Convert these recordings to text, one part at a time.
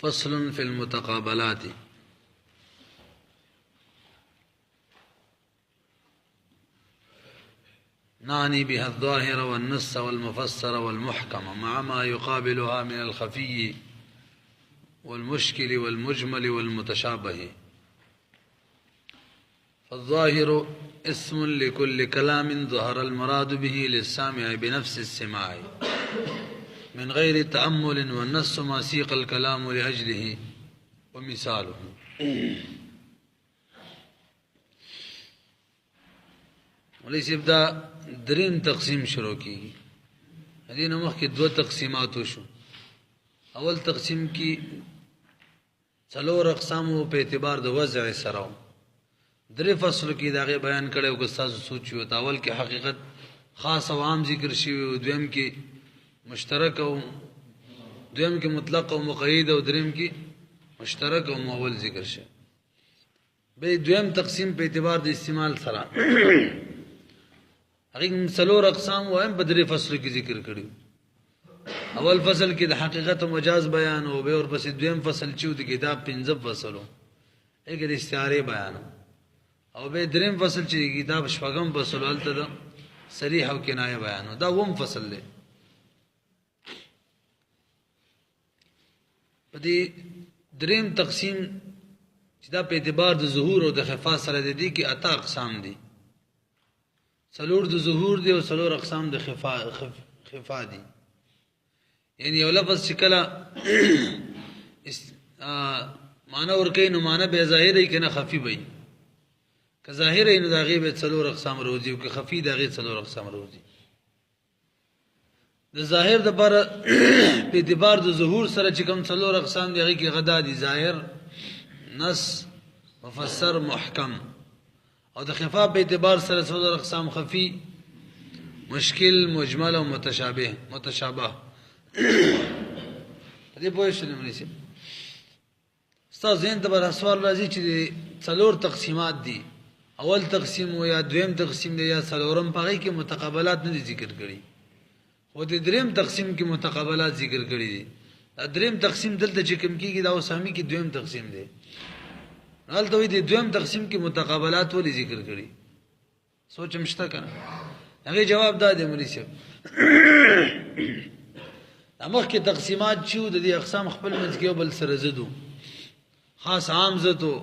فصل في المتقابلات. نعني بها الظاهر والنص والمفسر والمحكم مع ما يقابلها من الخفي والمشكل والمجمل والمتشابه. فالظاهر اسم لكل كلام ظهر المراد به للسامع بنفس السماع من غير تأمل، والنص ما سيق الكلام لأجله ومثاله. وليس يبدأ درين تقسيم شروع کی هدینا مخ کی دو تقسیمات شو. اول تقسیم کی څلور اقسام په اعتبار د وضع سره درې فصل کی داغه بیان کړي او استاد سوچو ته اول کې حقیقت خاص او عام ذکر شوی او دویم کې مشترک او دویم کې مطلق او مقید او دریم کې مشترک او مؤول ذکر شوی. به دویم تقسیم په اعتبار د استعمال سره هغه څلور اقسام وایم په درې فصل کې ذکر کړي. اول فصل کې د حقیقت او مجاز بیان او به اور پس دویم فصل چې د کتاب 15 فصلو هغه د استعاره بیان او به دریم فصل چې کتاب شپږم فصل ولته د صریح او کنایه بیان دا ووم فصل دی. په دې دریم تقسیم چې دا په اعتبار د ظهور او د خفا سره د دې کې اته اقسام دي. څلور د ظهور دي او څلور اقسام د خفا دي. یعنی یو لفظ چې کله معنا ورکوي نو معنا به ظاهر وي کنه خفي وي. که ظاهر وي نو د هغې به څلور اقسام روځي او که خفي د هغې څلور اقسام روځي. د ظاهر دپاره په اعتبار د ظهور سره چې کوم څلور اقسام دي هغې کې غدا دي ظاهر، نص، مفسر، محکم. او د خفا په اعتبار سره څلور اقسام خفي، مشکل، مجمل او متشابه. دې پوه شئ مولوي صاحب ستا ذهن ته به سوال راځي چې څلور تقسیمات دي. اول تقسیم و یا دویم تقسیم دی یا څلورم په هغې کې متقابلات نه دي ذکر کړي خو د دریم تقسیم کې متقابلات ذکر کړي دي. دا دریم تقسیم دلته چې کوم کېږي دا اوس همې کې دویم تقسیم دی. هلته وایي د دویم تقسیم کې متقابلات ولې ذکر کړي سوچ هم شته که نه؟ هغې جواب دا دی مولوي صاحب مخکې تقسیمات چې وو د دې اقسام خپل منځ کې یو بل سره ضد وو. خاص عام ضد وو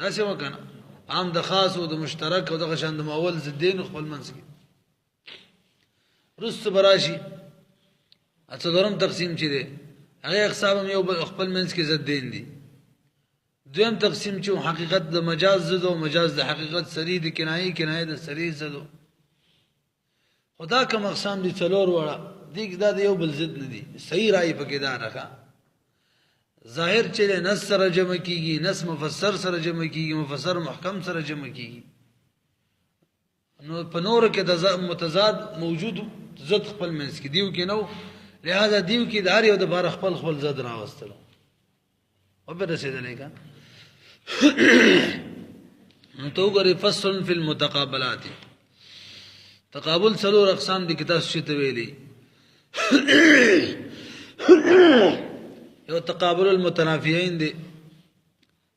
داسې وه که نه؟ عام د خاص و د مشترک او دغه شان د مؤول ضدین خپل منځ کې. وروسته به راشي څلورم تقسیم چې دی هغې اقسام هم یو بل خپل منځ کې ضدین دي. دویم تقسیم چې حقیقت د مجاز ضد او مجاز د حقیقت صریح د کنایې، کنایې د صریح ضد و. خو دا کوم اقسام دي څلور وړه دې دا د یو بل ضد نه دي. صحیح رایې پکې دا راکړه ظاهر چې دی نص سره جمع کېږي، نص مفسر سره جمع کېږي، مفسر محکم سره جمع کېږي. نو په نورو کې د متضاد موجود ضد خپل منځ کې دیو کې نه و، لہذا دیو کې د هر یو دپاره خپل خپل ضد راوستلو او به رسېدلی که نو ته وګورې فصل فی المتقابلات. تقابل څلور اقسام دي که تاسو چې ته ویلي یو تقابل المتنافیین دی.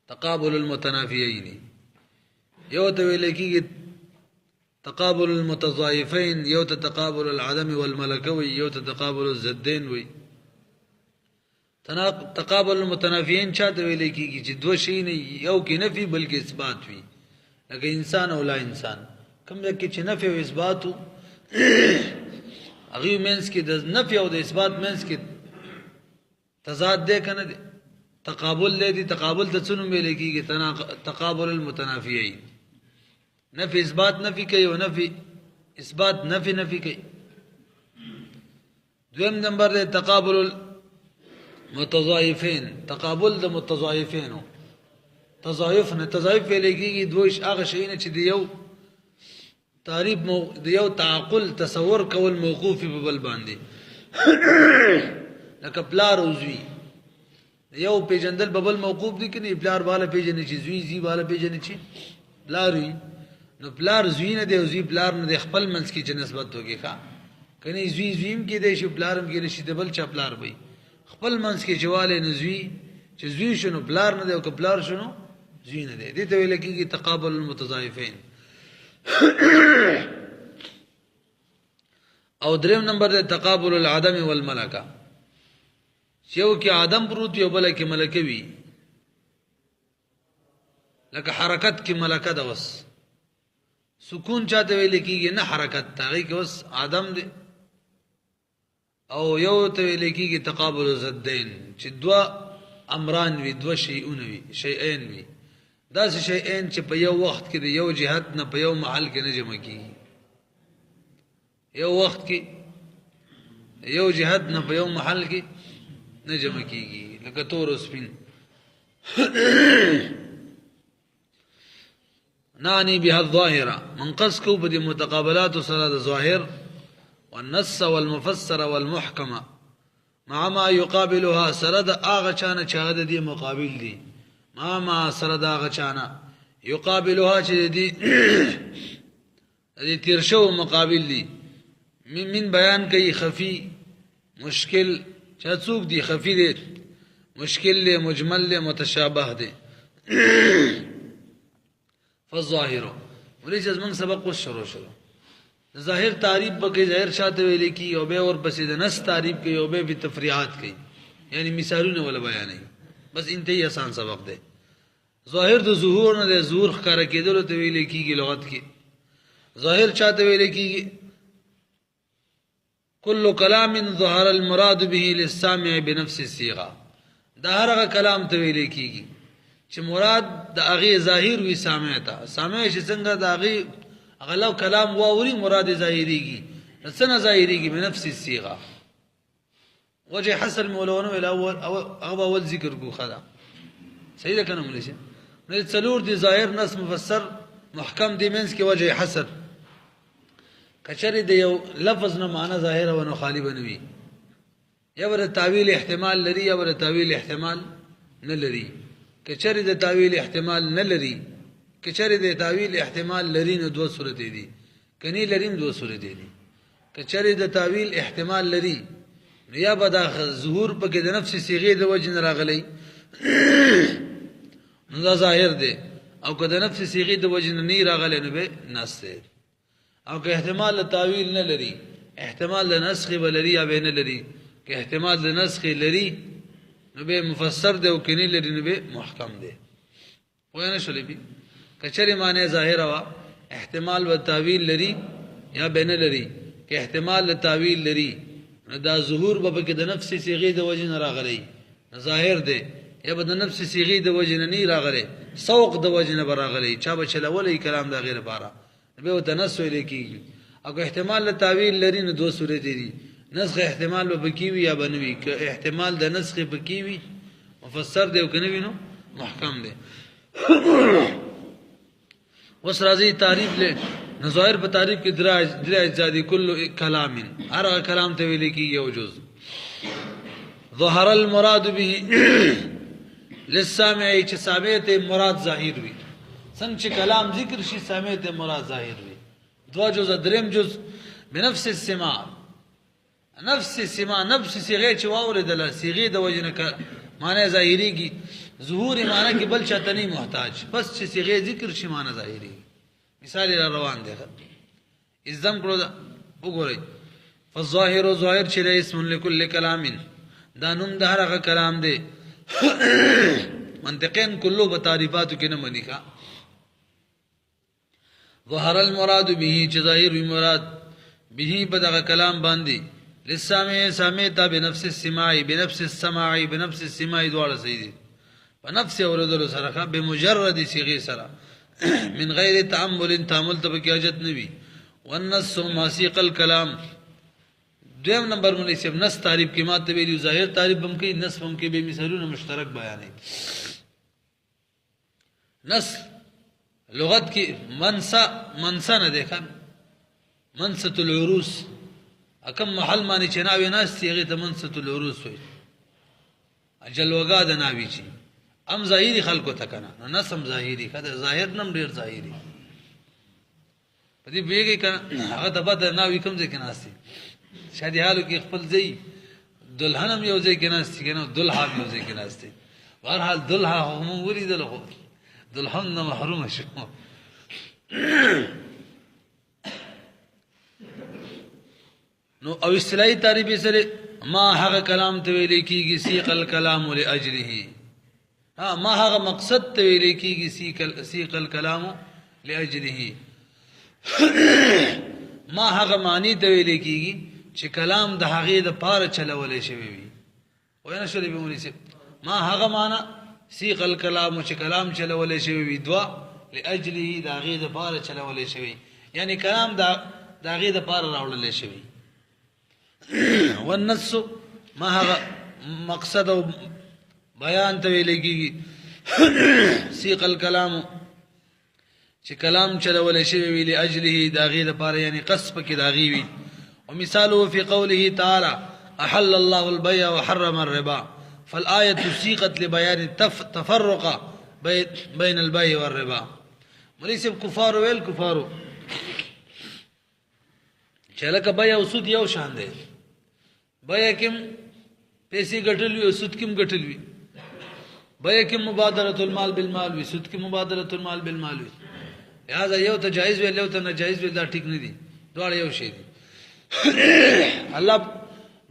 تقابل المتنافیین یو ته ویل کېږي تقابل المتضایفین، یو ته تقابل العدم والملکه وي، یو ته تقابل الضدین وي. تقابل المتنافیین چاته ویل کېږي چې دوه شی نه یو کې نفي بلکې اثبات وي لکه انسان او لا انسان. کوم ځای کې چې نفي او اثبات وو هغې منځ کې د نفي او د اثبات منځ کې تضاد دی که نه دی؟ تقابل دی. تقابل ته څه نوم ویلی کېږي؟ تقابل المتنافیین. نفي اثبات نفي کوي او نفي اثبات نفي کوي. دویم نمبر دی تقابل المتضایفین. تقابل د متضایفینو تضایف نه تضایف ویلی کېږي دوی هغه شیونه چې د یو تعریف د یو تعقل تصور کول موقوف په بل باندې لکه پلار او زوی یو پیژندل په بل موقوف دي که نه؟ پلار بالا پیژني چې زوی، زوی بالا پیژني چې پلار وي. نو پلار زوی نه دی او زوی پلار نه دی، خپل منځ کې چې نسبت وکړي ښه که نه؟ زوی زوی هم کېدی شي پلار هم کېدی شي د بل چا پلار وي خپل منځ کې جواله نزوی چې زوی شنو پلار نه دی او پلار شنو زوی نه دی دې ته ویل کېږي تقابل المتضاعفین او دریم نمبر دی تقابل العدم والملکه یو کې آدم پروت یو بل کې ملکه وي لکه حرکت کې ملکه ده وس سکون چاته ویل کېږي نه حرکت تاغي کې وس آدم دی او یو ته ویل کېږي تقابل الضدین چې دوا امران وي دوا شیئون وي شیئین وي داسې شیئین چې په یو وخت کې د یو جهت نه په یو محل کې نه جمع کېږي یو وخت کې یو جهت نه په یو محل کې نه جمع کېږي لکه تور او سپین نانی بها الظاهره منقص کو په دې متقابلات سره د ظاهر والنص والمفسر والمحكمه مع ما يقابلها سرد اغه چانه چاغه دي مقابل دي ما سرد اغه چانه يقابلها چې دي دې تیر شو مقابل دي من بیان کوي خفي مشکل چا څوک دي خفي دي مشکل له مجمل له متشابه دي فالظاهر وليس من سبق شروع ظاهر تعریف بکې ظاهر شاته ویل کی او به اور بس د نس تعریف کوي او به تفریعات کوي یعنی مثالونه ولا بیانې بس انتهي آسان سبق دی ظاهر د ظهور نه د ظهور ښکارا کېدل ته ویل کیږي لغت کې ظاهر چاته ویل کیږي كل كلام ظهر المراد به للسامع بنفس الصيغه دا هرغه کلام ته ویل کیږي چې مراد د هغه ظاهر وي سامع ته سامع چې څنګه د هغه اغلو کلام واوري مراد ظاهريږي څنګه ظاهريږي بنفس الصيغه وجه حسن مولونه الاول او اول ذکر کو خدا صحیح ده کنه مولشه نو څلور دي ظاهر نص مفسر محکم دي منس کې وجه حسن کچری دی یو لفظ نه معنی ظاهر او نه خالی بنوي یا ور تعویل احتمال لري یا ور تعویل احتمال نه لري کچری د تعویل احتمال نه لري کچری د تعویل احتمال لري نو دوه صورتې دي کني لري دوه صورتې دي کچری د تعویل احتمال لري نو یا به د ظهور په کې د نفس صيغه د وجه راغلي نو دا ظاهر دی او که د نفس صيغه د وجه نه راغلی نو به نص دی او که احتمال تعویل نه لري احتمال د نسخ ولري یا به نه لري که احتمال د نسخ لري نو به مفسر دی او کني لري نو به محکم دی وای نه شولې بي کچری معنی ظاهر وا احتمال و تعویل لري یا به نه لري که احتمال د تعویل لري دا ظهور به کې د نفس صيغه د وجه نه راغلي ظاهر دی یا به د نفس صيغه د وجه نه راغلي سوق د وجه نه راغلي چا به چلولې کلام د غیر بارا به تنسو لیکي او احتمال د تعویل لري نو دوه صورت دي نسخ احتمال به کیوي یا بنوي که احتمال د نسخ به کیوي مفسر دی او کنه وینو محکم دی وس راځي تعریف له نظائر په تعریف کې دراج زادي کل کلام هر کلام ته ویل کیږي او جز ظهر المراد به للسامع چې سامع ته مراد ظاهر وي څنګه چې کلام ذکر شي سامع ته مراد ظاهر وي دوا جز دریم جز بنفس السماع نفس السماع نفس صيغه چې واوریدل صيغه د وجنه معنی ظاهريږي ظهور معنی کې بل چاته نه محتاج بس چې صيغه ذکر شي معنی ظاهري مثال روان دی ازم کړو وګورئ فالظاهر ظاهر چې اسم لكل كلام دا نوم د هرغه کلام دی منطقین کلو بتعریفاتو کې نه منی کا ظهر المراد به چې ظاهر مراد به بدغه کلام باندې للسامع سامع ته بنفس السماع بنفس السماع بنفس السماع دواړه صحیح دي بنفس اوردل سره بمجرد صيغه سره من غیر تعمل تعمل ته کې حاجت نوي والنص ما سيق الكلام دویم نمبر مولوی صاحب نص تعریف کې ماته ویلو ظاهر تعریف هم کې نص هم کې به مثالونه مشترک بیانې نص لغت کې منسا نه ده کان منسة العروس اکم محل معنی چې ناوی ناس هغه ته منسة العروس وي اجلوګا د ناوی چی ام ظاهری خلکو ته کنه نص هم ظاهری کده ظاهر نم ډیر ظاهری پدې بیګی کنه هغه د بد ناوی کوم ځکه ناسي شادي حالو کې خپل ځای دلهنم یو ځای کې ناستې که نه دلها یو ځای کې ناستې بهرحال دلها خو مونږ ولیدل خو دلهم نه محرومه شو نو او اصطلاحي تعریف یې سره ما هغه کلام ته ویل کېږي سیق الکلام لاجله ما هغه مقصد ته ویل کېږي سیق الکلام لاجله ما هغه معنی ته ویل کېږي چې کلام د هغې د پاره چلولی شوی وي وینا شولې به مولوي صاحب ما هغه معنی سیق الکلام چې کلام چلولی شوی وي دوه لاجله د هغې د پاره چلولی شوی یعنی کلام د هغې د پاره راوړلی شوی والنص ما هغه مقصد او بیان ته ویل کېږي سیق الکلام چې کلام چلولی شوی وي لاجله د هغې دپاره یعنی قصد پکې د هغې وي ومثاله في قوله تعالى أحل الله البيع وحرم الربا فالآية سيقت لبيان التفرق بين البيع والربا مولوي صاحب کفارو ویل کفارو چې لکه بیع او سود یو شان دی بیع کې پیسې ګټل وي او سود کې ګټل وي بیع کې مبادله المال بالمال وي سود کې مبادله المال بالمال وي لہذا یو ته جایز ویل یو ته ناجایز ویل دا ټیک نه دي دواړه یو شی دي الله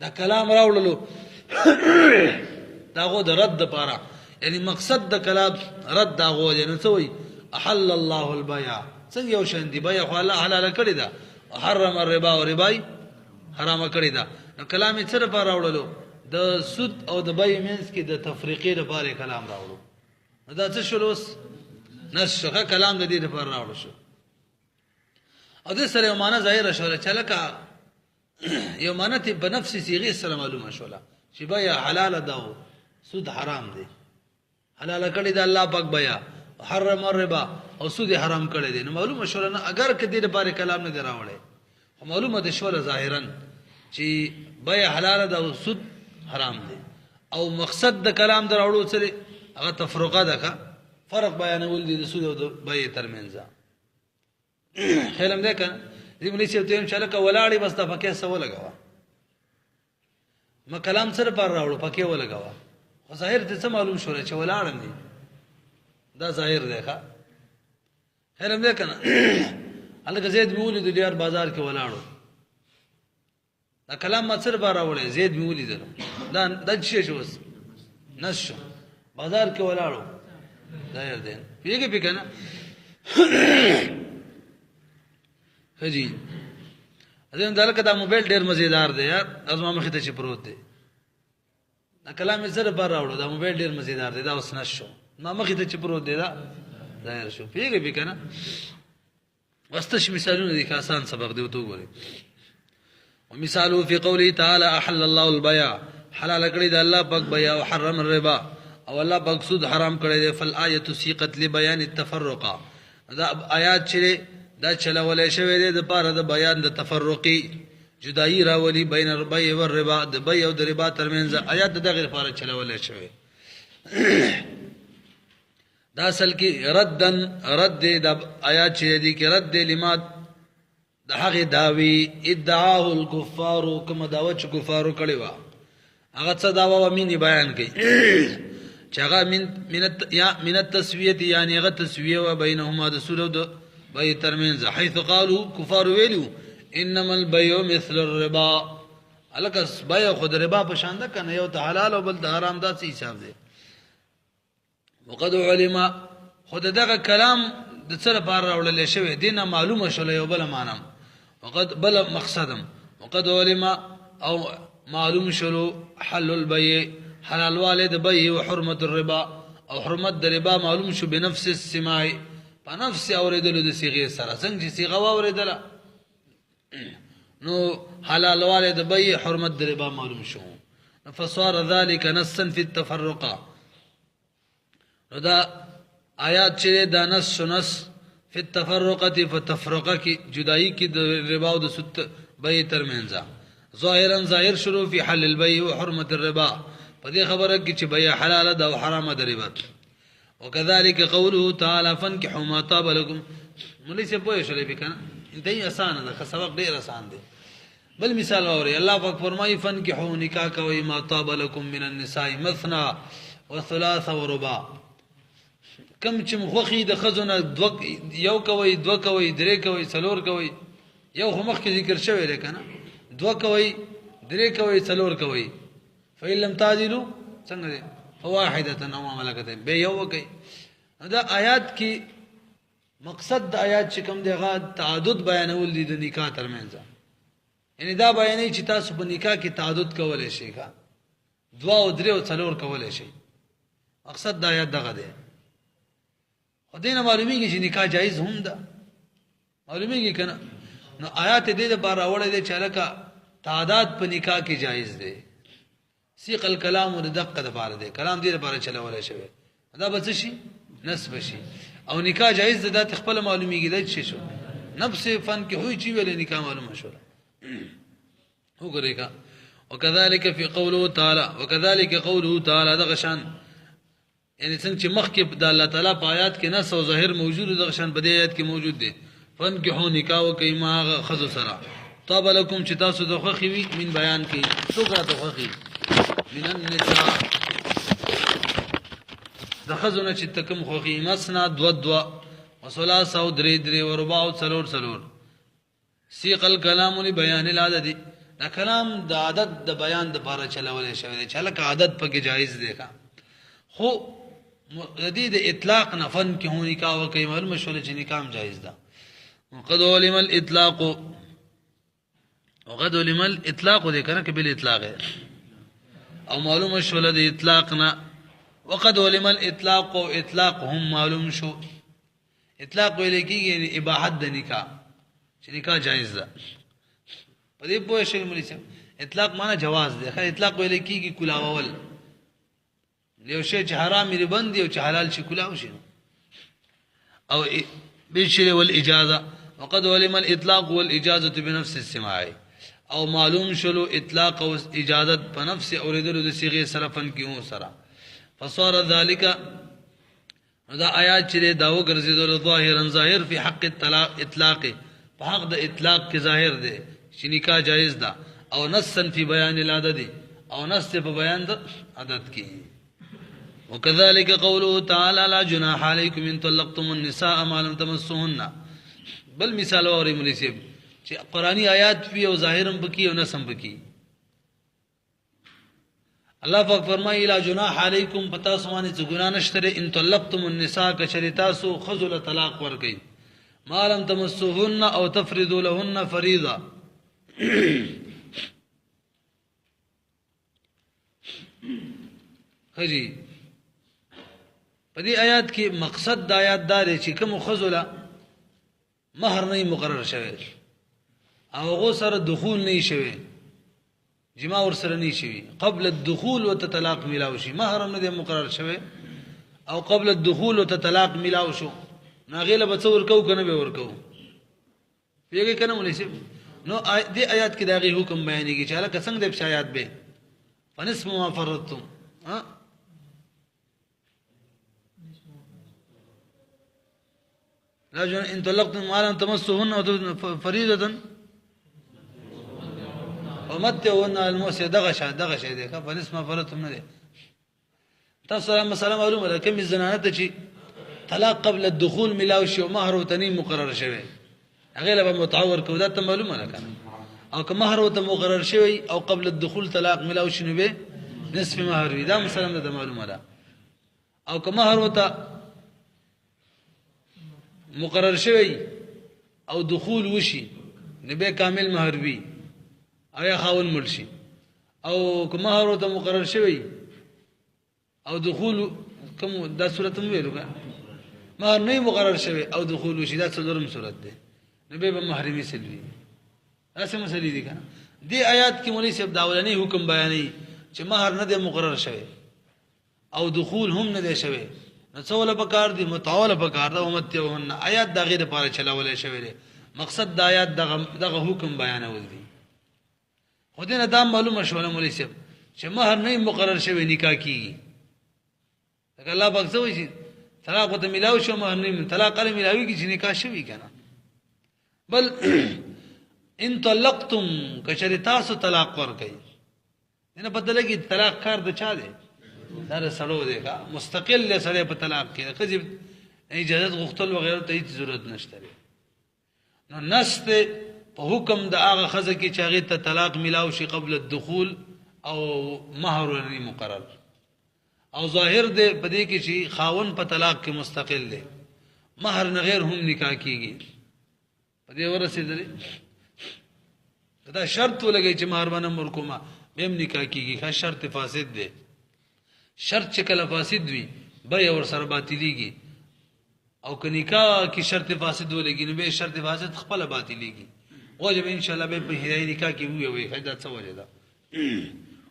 دا کلام راوړلو دا غو د رد لپاره یعنی مقصد د کلام رد دا غو دی نو څه وایي احل الله البيع څنګه یو شان دي بیع خو الله حلاله کړې ده حرم الربا او ربای حرام کړی دا نو کلام یې څه لپاره راوړلو د سود او د بیع منځ کې د تفریقې لپاره کلام راوړو دا څه شول اوس نشغه کلام د دې لپاره راوړل شو او د سره یو معنا ظاهر شوله چې لکه یو معنا ته په نفس صيغه سره معلومه شوله چې بیع حلال ده او سود حرام دی حلال کړی دا الله پاک بیع حرم الربا او سود حرام کړی دی نو معلومه شوله نه اگر کدی لپاره کلام نه دی راوړی خو معلومه ده شوله ظاهرا چې بیع حلال ده او سود حرام دی او مقصد د کلام دراوړو سره هغه تفرقه ده فرق بیانول دي د سود او د بیع ترمنځ خیالم ده کنه دې مولوي صاحب ته هم چې لکه ولاړې بس د پکې څه ولګوه ما کلام سره پر راوړو پکې ولګوه خو ظاهر ته څه معلوم شوله چې ولاړم دي دا ظاهر دی ښه خیالم ده کنه هلکه زید مې ولیدو ډېر بازار کې ولاړو دا کلام ما سره پر راوړی زید مې ولیدلو دا څه شو اوس نس شو بازار کې ولاړو ظاهر دی پیږي پې که نه جی ازم دا لکه دا موبایل ډېر مزیدار دی یار زما مخې ته چې پروت دی دا کلام یې سره پر راوړو دا موبایل ډېر مزیدار دی دا اوس نس شو ما مخې ته چې پروت دی دا ظاهر شو پیږي پې که نه واستش مثالونه دي که آسان سبق دی ورته وګورئ ومثاله في قوله تعالى أحل الله البيع حلال کړی د الله پاک بیع او حرم الربا او الله پاک سود حرام کړی دی فالآیة سیقت لبیان التفرق دا آیات چې دا چلولی شوی دی د پاره د بیان د تفرقي جدایي راولي بین البیع والربا د بیع او د ربا ترمنځ آیات د دغې لپاره چلولی شوی دا اصل کې رد دی د آیات چې دی کې رد دی لما د هغې دعوی ادعاه الکفار کومه دعوه چې کفارو کړې وه هغه څه دعوه وه مینې بیان کوي چې هغه من التسویة یعنې هغه تسویه وه بینهما د سود او د بیع ترمنځ حیث قالو کفارو ویلي انما البیع مثل الربا هلکه بیع خو د ربا په شان ده که نه یو ته حلال او بل د حرام دا څه حساب دی وقد علم خو د دغه کلام د څه لپاره راوړلی شوی دې نه معلومه شوله یو بله معنم بل مقصدم وقد علم او معلوم شلو حل البيع حلال والی د بیع و حرمت الربا او حرمت د ربا معلوم شو بنفس السماع په نفس اوریدلو د صیغې سره څنګه چې صیغه واورېدله نو حلال والی د بیع حرمت د ربا معلوم شو فصار ذلك نصا في التفرقه نو دا آیات چې دا نص فی التفرقه فتفرقه کی جدائی کی د ربا او د سود بیع ترمنځ ظاهرا ظاهر شروع فی حل البیع و حرمت الربا په دې خبره کې چې بیع حلال ده او حرام ده ربا وكذلك قوله تعالى فانكحوا ما طاب لكم مولوي سے پوه شولې بکنه دای آسان ده سبق ډیر آسان دی بل مثال اوري الله پاک فرمایي فنکحوا نکاح کوي ما طاب لكم من النساء مثنى وثلاث ورباع کم چې مخوخي د خزونه یو کوي دو کوي درې کوي څلور کوي یو خو مخکې ذکر شوی دی کنه دو کوي درې کوي څلور کوي فإن لم تعدلوا څنګه دی فواحده او ما ملکت به یو کوي دا آیات کې مقصد د آیات چې کوم دی غا تعدد بیانول دي د نکاح ترمنځ یعنی دا بیانې چې تاسو په نکاح کې تعدد کولای شئ کا دوا او درې او څلور کولای شئ مقصد د آیات دغه دی خدای معلومیږي چې نکاح جایز هم ده معلومیږي کنه نو آیات دې د بار اورې دې چې لکه تعداد په نکاح کې جایز دی سیق الکلام د دقه د بار دی کلام دې لپاره چلولای شوی دا به څه شي نسب شي او نکاح جایز ده د خپل معلومیږي د څه شو نفس فن کې هوی چې ویل نکاح معلومه شو وګورئ وكذلك في قوله تعالى وكذلك قوله تعالى دغشان یعنی څنګه چې مخکې د الله تعالی په آیات کې نص او ظاهر موجود دغشان په دې آیات کې موجود دي فنکحوا نکاح وکي ما خذ سرا طاب لكم چې تاسو د خوخي وي من بیان کې څو کرا د خوخي من النساء د خزونه چې تکم خوخي مسنا دو وثلاث او درې ورباع او څلور سیق الكلام لبيان العدد دا کلام د عدد د بیان د لپاره چلولې شوی دی چې لکه عدد پکې جایز دی خو جدید اطلاق نفن کې هونی کا وکي معلومه شول چې نکام جایز ده وقد علم الاطلاق دې کنه کې بل اطلاق او معلومه شول د اطلاق نه وقد علم الاطلاق او اطلاق هم معلوم شو اطلاق ویل کېږي یعنی اباحت د نکاح چې نکاح جایز ده په دې پوه شئ مولوی صاحب اطلاق معنی جواز ده خیر اطلاق ویل کېږي کلاول یو شی چې حرام لري بند او چې حلال شي کلاو شي او بالشر والاجازه وقد علم الاطلاق والاجازه بنفس السماع او معلوم شلو اطلاق او اجازت په نفس اوریدلو د صيغه صرفن کیو سره فصار ذلك دا آیات چې داو ګرځیدل ظاهرا ظاهر فی حق الطلاق اطلاق په حق د اطلاق کې ظاهر دی چې نکاح جایز ده او نصا فی بیان العدد او نص په بیان د عدد کې وكذلك قوله تعالى لا جناح عليكم ان طلقتم النساء ما لم تمسوهن بل مثال اوري مليسيب چې قرآنی آیات وی او ظاهرم بکی او نسم بکی الله پاک فرمایي لا جناح عليكم پتا سمانه چې ګنا نشته ان طلقتم النساء کشریتاسو خذل طلاق ورکي ما لم تمسوهن او تفرضوا لهن فريضه خجي په دې آیات کې مقصد د آیات دار چې کوم خذله مہر نه مقرر شوی او غو سره دخول نه شوی جما ور سره نه شوی قبل الدخول وتطلاق ملاو شي مہر نه مقرر شوی او قبل الدخول وتطلاق ملاو شو ناغله بتصور کو کنه به ورکو پیګه کنه مولوی صاحب نو دې آیات کې داغي حکم بیانېږي چې هغه څنګه د آیات به فنصف ما فرضتم لا جن ان طلقتم ما لم تمسوهن فريضه ومتعوهن الموسع دغه شی دی که فنصف ما فرضتم نه دی تاسو مثلا معلومه ده کوم زنانه ته چې طلاق قبل الدخول ملاو شي او مہر او تنی مقرر شوی هغه له متعور کو دا ته معلومه ده کنه او که مہر او ته مقرر شوی او قبل الدخول طلاق ملاو شي نو به نصف مہر وي دا مثلا ده معلومه ده او که مہر او ته مقرر شوی او دخول وشي نبه کامل مہر وی او یا خاون مرشي او که مہر او ته مقرر شوی او دخول کوم دا صورت مو ویلو مہر نه مقرر شوی او دخول وشي دا څلورم صورت ده نبه به محرمي سلوي اسه مسلې دي کنه دی آیات کې مولوی صاحب داولنی حکم بیانې چې مہر نه مقرر شوی او دخول هم نه شوی نو څول پکار دي متعول پکار ده امتهن آیات دا غیر پاره چلاولې شوی دی مقصد د آیات دغه حکم بیانول دي خو دې نه دا معلومه شوله مولوی صاحب چې مہر نه مقرر شوی نکاح کیږي الله پاک څه وایي طلاق ته ملاو شو مہر نه طلاق له ملاوي کی چې نکاح شوی کنه بل ان طلقتم کچری تاسو طلاق ورکړي نه پته لګي طلاق کار د چا دی دا سړو دی کا مستقل سره په طلاق کې خځې اجازه غوښتل وغیرہ ته هیڅ ضرورت نشته نو نسته په حکم د هغه خځه کې چې هغه ته طلاق ملاو شي قبل الدخول او مہر ورني مقرر او ظاهر دی په دې کې چې خاون په طلاق کې مستقل دی مہر نه غیر هم نکاح کیږي په دې ورسېدلې دا شرط ولګي چې مہر باندې مرکوما به هم نکاح کیږي ښه شرط فاسد دی شرط چې کله فاسد وي به ور سره باطلېږي او که نکاح کې شرط فاسد ولګي نو به شرط فاسد خپل باطلېږي واجب ان شاء الله به په هدايه نکاح کې وي خدای څه وجه ده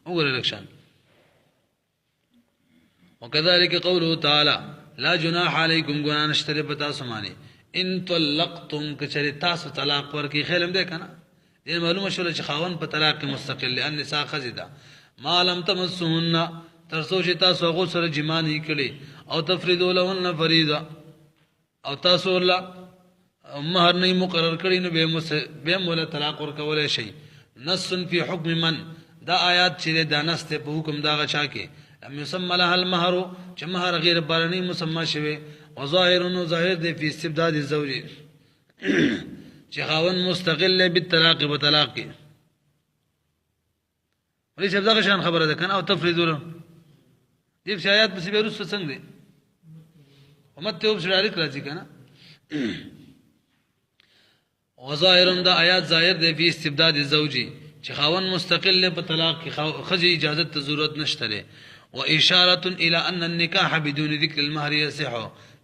وګوره لکشان وكذلك قوله تعالى لا جناح عليكم گناہ نشتره پتا سمانی ان طلقتم کچری تاسو طلاق ورکی خیلم ده کنه دې معلومه شول چې خاون په طلاق کې مستقل لئن نساء خزدا ما لم تمسهن تر سوچ تاسو غو سره جما نه کړي او تفریدوا لهن فریضه او تاسو الله مہر نه مقرر کړي نو به مولا طلاق ورکول شي نص فی حکم من دا آیات چې دا نص ته په حکم دا غچا کې لم يسمى لها المهر چې مہر غیر بارنی مسمى شوی وظاهر ظاهر دی په استبداد الزوج چې خاون مستقل بالطلاق وطلاق کې ولې چې دا شان خبره ده کنه او تفریض له دې آیات په سبب رسو څنګه دي امته او شریک راځي کنه وظاهر دا آیات ظاهر دی په استبداد الزوج چې خاون مستقل په طلاق کې خځې اجازه ته ضرورت نشته لري واشاره الى ان النكاح بدون ذكر المهر يصح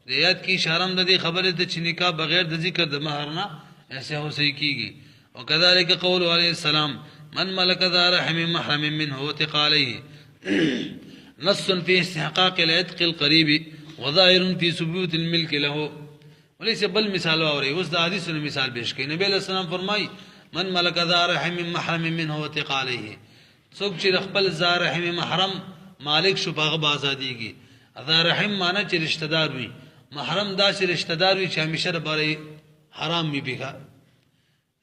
دیات کی اشاره د دې خبره ته چې نکاح بغیر د ذکر د مہر نه ایسه هو صحیح کیږي وكذلك قول عليه السلام من ملك ذا رحم محرم منه وثق عليه نص في استحقاق العتق القريب وظاهر في ثبوت الملك له وليس بل مثال اوري اوس د حدیث مثال پیش کړي نبی علیہ السلام فرمای من ملك ذا رحم محرم منه وثق عليه څوک چې خپل ذا رحم محرم مالک شو باغ آزادیږي ذا رحم معنی چې رشتہ دار وي محرم دا چې رشتہ دار وي چې همیشه لپاره حرام وي بها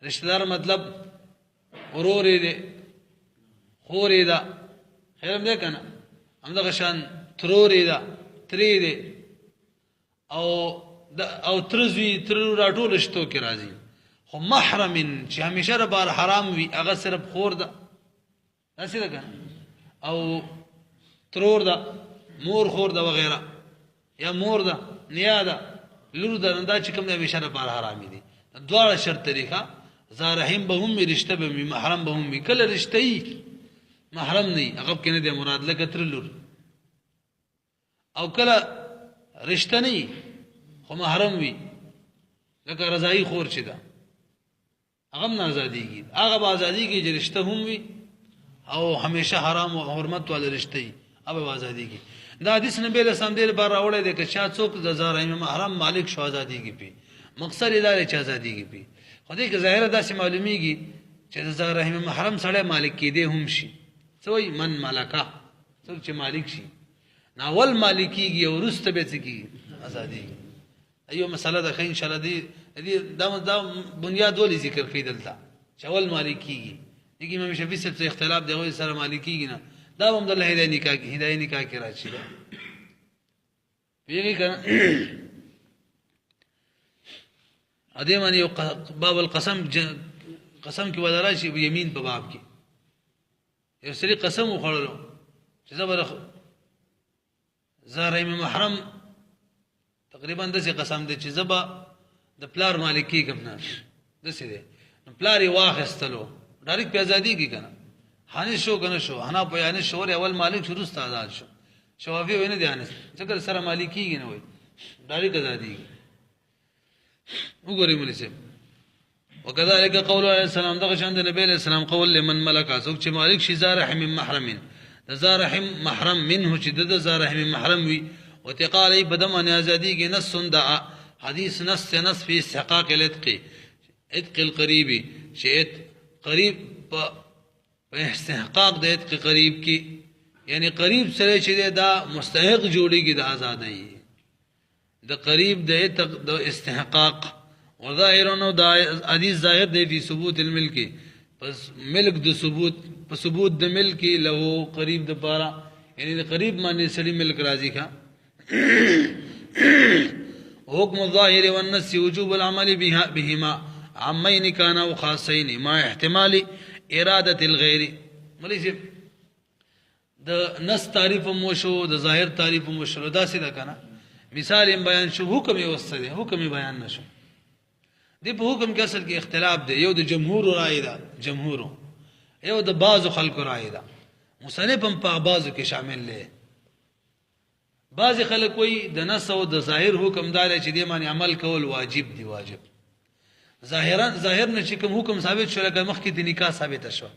رشتہ دار مطلب ورور دې خور دې خیر دې کنه همدغه شان ترور دې تری دې او ترزوی تر راټول شتو کې راځي خو محرم چې همیشه لپاره حرام وي هغه صرف خور ده داسې ده کنه او ترور ده مور خور ده وغیرہ یا مور ده نیا ده لور ده دا چې کوم د همیشه لپاره حرام دي دواړه شرط طریقه زارحم به هم رشتہ به محرم به هم کله رشتہ محرم نه هغه کې نه د مراد لکه تر لور او کله رشتہ نه خو محرم وي لکه رضائی خور چې ده هغه نه آزادیږي هغه به آزادیږي چې رشتہ هم وي او همیشه حرام او حرمت ول رشتہ اب آزادیږي دا حدیث نبی له سم دې بار راوړی دی چې چا څوک د زارحم محرم مالک شو آزادیږي پی مقصد ادارې چې آزادیږي پی خو دې کې ظاهر داسې معلومیږي چې د زارحم محرم سره مالک کېده هم شي سوې من مالکا څوک چې مالک شي ناول مالکیږي او ورسته به څه آزادیږي ایو مسله ده ان شاء الله دې دا بنیاد ولې ذکر کړی دلته چې اول مالکیږي دغه امام شافعي سره اختلاف دی او سره مالکیږي نه دا هم د هدايه نکاح کې راځي پیږي کنه ادم ان یو باب القسم قسم کې ودارا شي یمین په باب کې یو سری قسم وخړلو چې زبر زاریم محرم تقریبا دسه قسم دي چې زبا د پلار مالکی کوم نه دسه دي پلار یې واخستلو ډایرک په ازادي کې کنه حانس شو کنه شو انا بیان شو اول مالک شروع ست آزاد شو شوافی وینه دي انس څنګه سره مالکیږي نه وای ډایرک ازادي وګورئ مولوی صاحب وكذلك قول عليه السلام دغه شان د نبی علیہ السلام قول لمن ملک څوک چې مالک شي زارحم محرم زارحم محرم منه چې د زارحم محرم وي وتقالی بدم ان ازادي کې نص دعا حدیث نص فی استحقاق الاتق اتق القریب شئت قریب په استحقاق د اتق قریب کې یعنی قریب سره چې دا مستحق جوړیږي د آزادۍ د قریب د اتق د استحقاق وظاهرونو دا حدیث ظاهر دی فی ثبوت الملک پس ملک د ثبوت په ثبوت د ملک له قریب د پارا یعنی د قریب معنی سړي ملک راضی کا حکم الظاهر والنص وجوب العمل بهما عمين كان او خاصين مع احتمال اراده الغير مليش د نص تعریف مو شو د ظاهر تعریف مو شو دا څه ده کنه مثال بیان شو حکم یې وسره حکم بیان نشو دی په حکم کې اصل کې اختلاف دی یو د جمهور رائے ده جمهور یو د بعض خلکو رائے ده مصنف هم په بعضو کې شامل دی بعض خلک وایي د نص او د ظاهر حکم دار چې دی باندې عمل کول واجب دی واجب ظاهر نه چې کوم حکم ثابت شو لکه مخکې د نکاح ثابت شو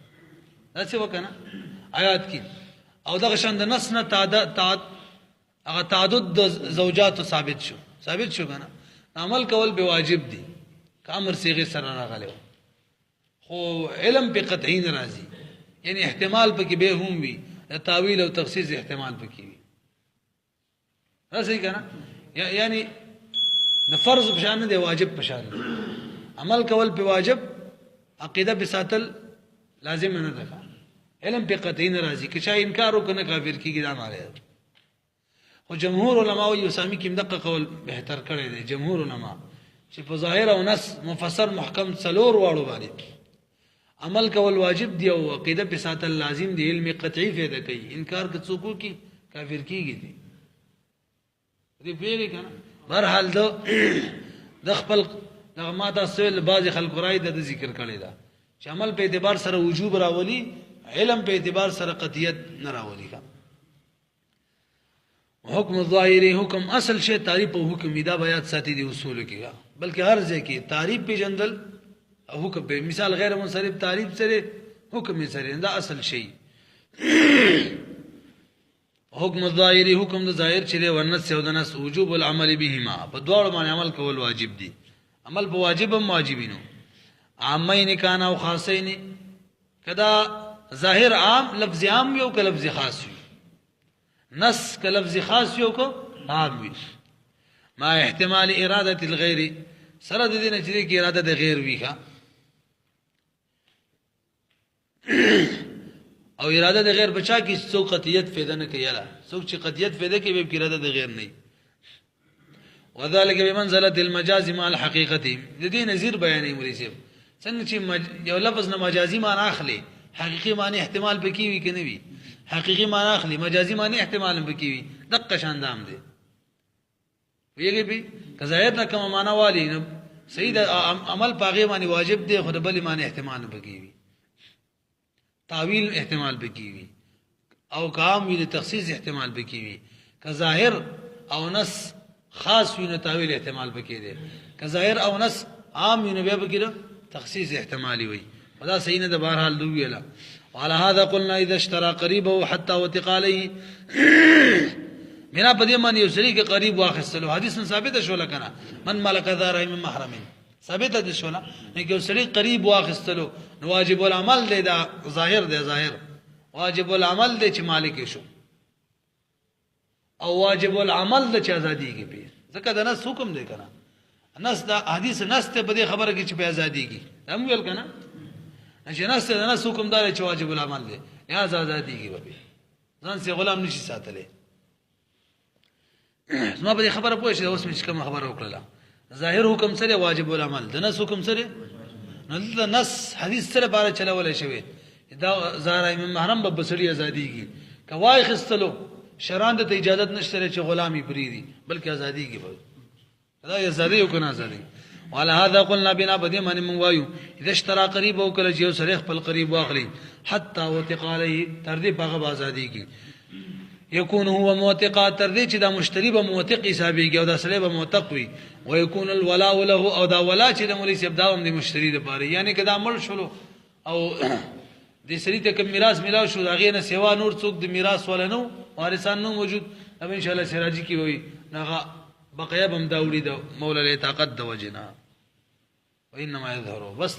دا څه وکنه آیات کې او دغه شان د نص نه تعدد د زوجات ثابت شو کنه عمل کول به واجب دی کامر صيغه سره راغلو خو علم په قطعی ناراضي یعنی احتمال پکې به هم وي تعویل او تخصیص احتمال پکې وي راځي کنه یعنی د فرض په شان دی واجب په شان عمل کول په واجب عقیده په ساتل لازم نه ده علم په قطعی ناراضي که چا انکار وکنه کافر کیږي دا ماره خو جمهور علما یو سامي کې دقه قول بهتر کړی دی جمهور علما چې په ظاهر او نص مفسر محکم څلور واړو باندې عمل کول واجب دی او عقیده په ساتل لازم دی علم قطعی فایده کوي انکار که څوک کی کافر کیږي دی دې پیری کنه بهرحال د خپل دغه ماده سوال بعض خلک راي د ذکر کړی دا چې عمل په اعتبار سره وجوب راولي علم په اعتبار سره قطعیت نه راولي حکم الظاهری حکم اصل شی تعریف او حکم دا بیات ساتي دي اصول کې بلکې هر ځای کې تعریف په جندل او حکم په مثال غیر منصرف تعریف سره حکم سره دا اصل شی حکم الظاهری حکم د ظاهر چې له ورنت او د نس وجوب العمل بهما په دواړو باندې عمل کول واجب دي عمل په واجب هم واجبینو عامین کان او خاصین کدا ظاهر عام لفظ عام یو ک لفظ خاص وي نص ک لفظ خاص یو کو عام وي ما احتمال اراده الغير سره د دې نه چې کی اراده د غیر وی ښا او اراده د غیر بچا کی څو قطعیت فایده نه کیاله څو چې قطعیت فایده کوي به اراده د غیر نه وذلك بمنزله المجاز مع الحقيقه د دې نظیر بیانې مريسب څنګه چې یو لفظ نه مجازي معنی اخلي حقيقي معنی احتمال پکې وي کنه وي حقيقي معنی اخلي مجازي معنی احتمال پکې وي دقه شاندام دي ویږي به کظاهر نه کوم معنی والی نه صحیح عمل پاغي معنی واجب دی خو بل معنی احتمال پکې وي تعویل احتمال پکې وي او کام وی تخصیص احتمال پکې وي کظاهر او نص خاص وی نه تعویل احتمال پکې دی کظاهر او نص عام وی نه به پکې تخصیص احتمالي وي ودا صحیح نه د بهر حال دوی ویلا وعلى هذا قلنا اذا اشترى قريبه حتى وثق عليه میرا پدې معنی یو سړي کې قریب واخستلو حدیث ثابت شو لکنه من ملک ذار من محرم ثابت ده شو نه کې یو سړي قریب واخستلو نو واجب العمل دی دا ظاهر دی ظاهر واجب العمل دی چې مالک شو او واجب العمل د چې ازادي کې به ځکه دا نس حکم دی کنه نس دا حدیث نس ته بده خبره کې چې په ازادي کې هم ویل کنه چې نس دا نس حکم دار چې واجب العمل دی یا ازادي کې به ځان سي غلام نشي ساتلې نو په خبره پوه شئ اوس مې کوم خبره وکړه ظاهر حکم سره واجب العمل د نس حکم سره نو د نس حدیث سره بار چلول شوی دا زارای محرم به بسړي ازادي کی کوای خستلو شران د اجازه نشته چې غلامي پریدي بلکې ازادي کی به دا ازادي یو کنه ازادي وعلى هذا قلنا بنا بدی من من وایو اذا اشترى قریب او کله چې سره خپل قریب واخلي حتى وثق عليه تر دې هغه ازادي کی يكون هو موثقا تر دې چې دا مشتری به موثق حسابيږي او دا سړی به موثق وي ويكون الولاء له او دا ولا چې د مولوی صاحب دا هم د مشتری لپاره یعنی کدا مړ شلو او د سړي ته کوم میراث ملاو شو هغه نه سیوا نور څوک د میراث ولا نو وارثان نو موجود اب ان شاء الله سراجي کی وي نغه بقيه بم داوري د مولا له طاقت د وجنا وانما يظهروا بس